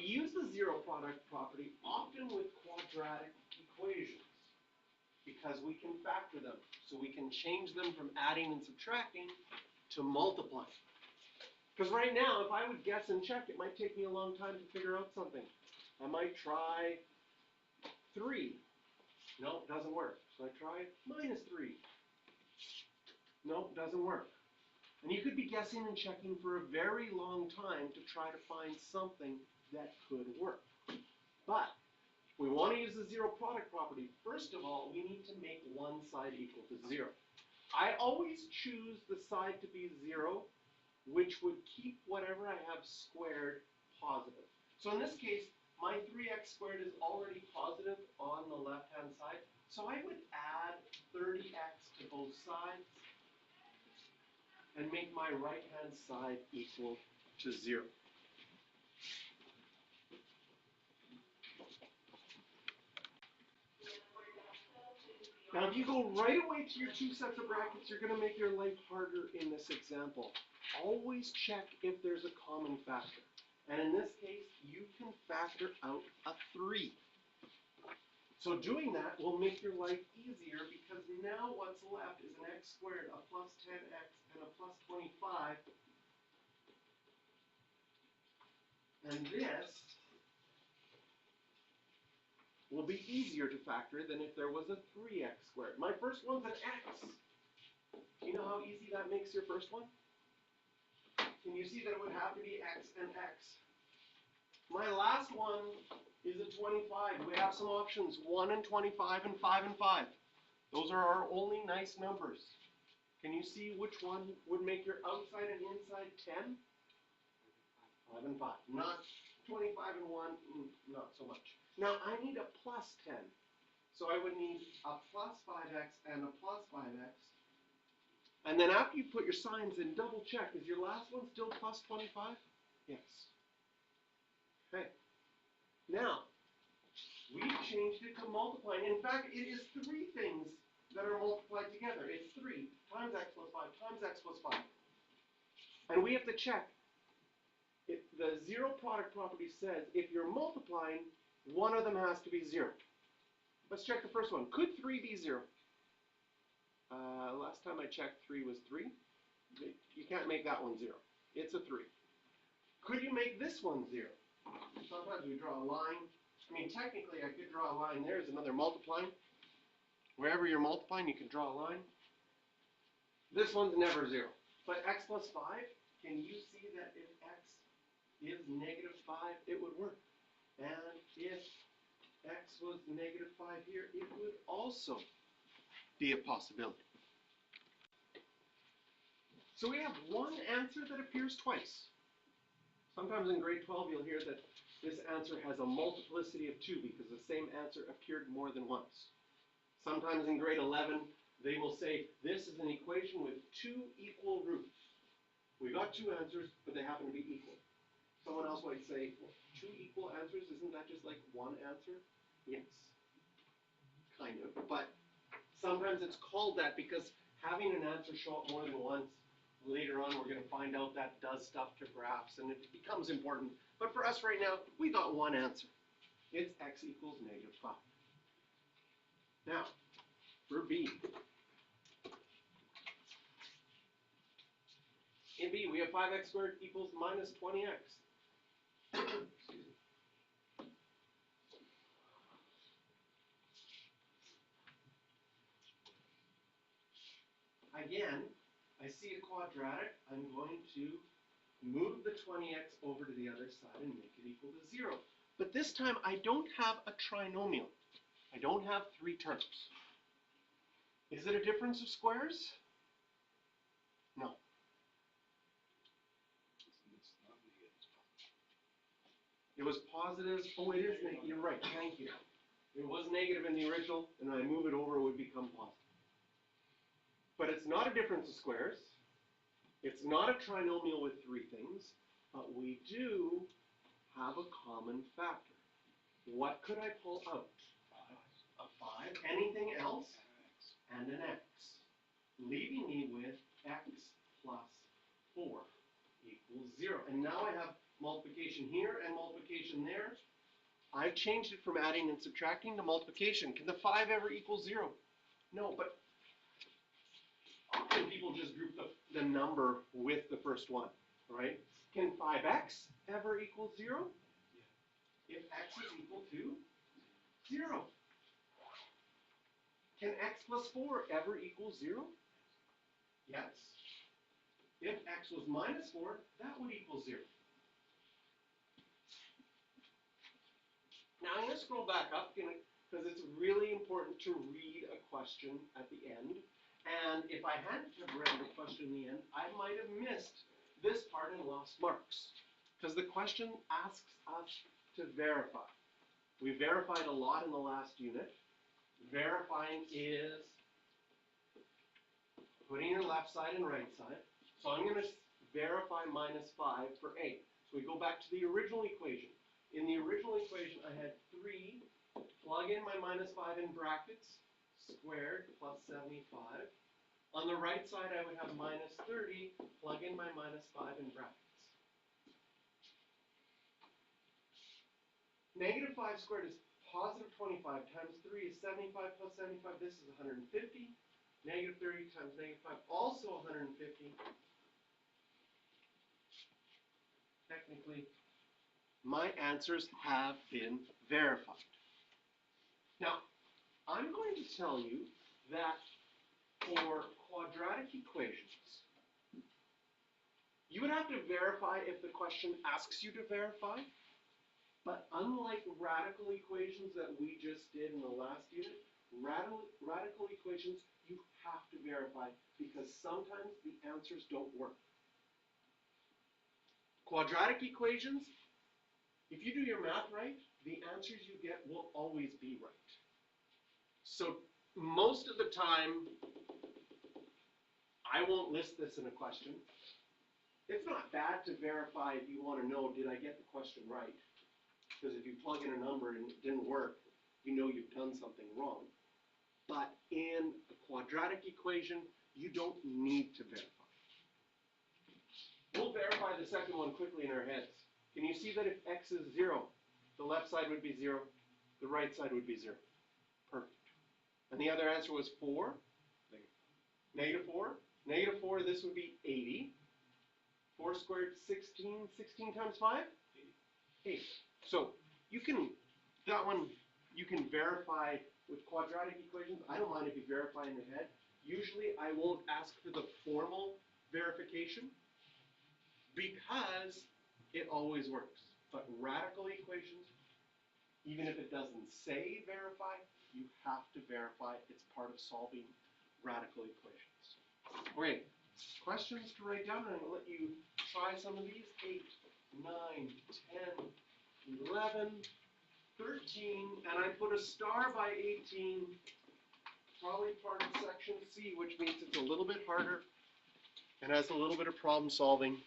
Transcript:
use the zero product property often with quadratic equations because we can factor them. So we can change them from adding and subtracting to multiplying. Because right now, if I would guess and check, it might take me a long time to figure out something. I might try 3. No, it doesn't work. So I try -3. No, it doesn't work. And you could be guessing and checking for a very long time to try to find something that could work. But we want to use the zero product property. First of all, we need to make one side equal to 0. I always choose the side to be 0, which would keep whatever I have squared positive. So in this case, my 3x squared is already positive on the left-hand side. So I would add 30x to both sides and make my right-hand side equal to 0. Now, if you go right away to your 2 sets of brackets, you're going to make your life harder in this example. Always check if there's a common factor. And in this case, you can factor out a 3. So doing that will make your life easier because now what's left is an x squared, a plus 10x, and a plus 25. And this will be easier to factor than if there was a 3x squared. My first one's an x. Do you know how easy that makes your first one? Can you see that it would have to be x and x? My last one is a 25. We have some options, 1 and 25 and 5 and 5. Those are our only nice numbers. Can you see which one would make your outside and inside 10? 5 and 5. Not 25 and 1, not so much. Now I need a plus 10. So I would need a plus 5x and a plus 5x. And then after you put your signs in, double check. Is your last one still plus 25? Yes. Okay. Now, we've changed it to multiplying. In fact, it is 3 things that are multiplied together. It's 3 times x plus 5 times x plus 5. And we have to check. If the zero product property says if you're multiplying, one of them has to be 0. Let's check the first one. Could 3 be 0? Last time I checked, 3 was 3. You can't make that one 0. It's a 3. Could you make this one 0? Sometimes we draw a line. I mean, technically, I could draw a line. There's another multiplying. Wherever you're multiplying, you can draw a line. This one's never 0. But x plus 5, can you see that if x is -5, it would work? And if x was -5 here, it would also be a possibility. So we have one answer that appears twice. Sometimes in grade 12 you'll hear that this answer has a multiplicity of 2 because the same answer appeared more than once. Sometimes in grade 11 they will say this is an equation with 2 equal roots. We got 2 answers, but they happen to be equal. Someone else might say, well, 2 equal answers, isn't that just like one answer? Yes, kind of, but sometimes it's called that because having an answer show up more than once, later on we're going to find out that does stuff to graphs and it becomes important. But for us right now, we got one answer. It's x equals -5. Now, for B. In B, we have 5x squared equals -20x. Again, I see a quadratic. I'm going to move the 20x over to the other side and make it equal to 0. But this time, I don't have a trinomial. I don't have 3 terms. Is it a difference of squares? No. It was positive. Oh, it is negative. You're right. Thank you. It was negative in the original, and when I move it over, it would become positive. But it's not a difference of squares. It's not a trinomial with 3 things, but we do have a common factor. What could I pull out? A 5. Anything else? And an x. Leaving me with x plus 4 equals 0. And now I have multiplication here and multiplication there. I've changed it from adding and subtracting to multiplication. Can the 5 ever equal 0? No, but often people just group the number with the first one, right? Can 5x ever equal 0? If x is equal to 0. Can x plus 4 ever equal 0? Yes. If x was minus 4, that would equal 0. Now I'm going to scroll back up because it's really important to read a question at the end. And if I hadn't have read the question in the end, I might have missed this part and lost marks. Because the question asks us to verify. We verified a lot in the last unit. Verifying is putting your left side and right side. So I'm going to verify minus 5 for A. So we go back to the original equation. In the original equation, I had 3, plug in my minus 5 in brackets, squared plus 75. On the right side, I would have minus 30, plug in my minus 5 in brackets. Negative 5 squared is positive 25 times 3 is 75 plus 75. This is 150. Negative 30 times negative 5, also 150. Technically, my answers have been verified. Now, I'm going to tell you that for quadratic equations, you would have to verify if the question asks you to verify. But unlike radical equations that we just did in the last unit, radical equations you have to verify because sometimes the answers don't work. Quadratic equations, if you do your math right, the answers you get will always be right. So most of the time, I won't list this in a question. It's not bad to verify if you want to know, did I get the question right? Because if you plug in a number and it didn't work, you know you've done something wrong. But in a quadratic equation, you don't need to verify. We'll verify the second one quickly in our heads. Can you see that if x is 0, the left side would be 0, the right side would be 0? Perfect. And the other answer was 4? Negative 4? Negative 4, this would be 80. 4 squared, 16. 16 times 5? 8. So you can, that one, you can verify with quadratic equations. I don't mind if you verify in your head. Usually I won't ask for the formal verification because it always works. But radical equations, even if it doesn't say verify, you have to verify. It's part of solving radical equations. Okay, questions to write down, and I'm going to let you try some of these. 8, 9, 10, 11, 13, and I put a star by 18, probably part of section C, which means it's a little bit harder and has a little bit of problem solving.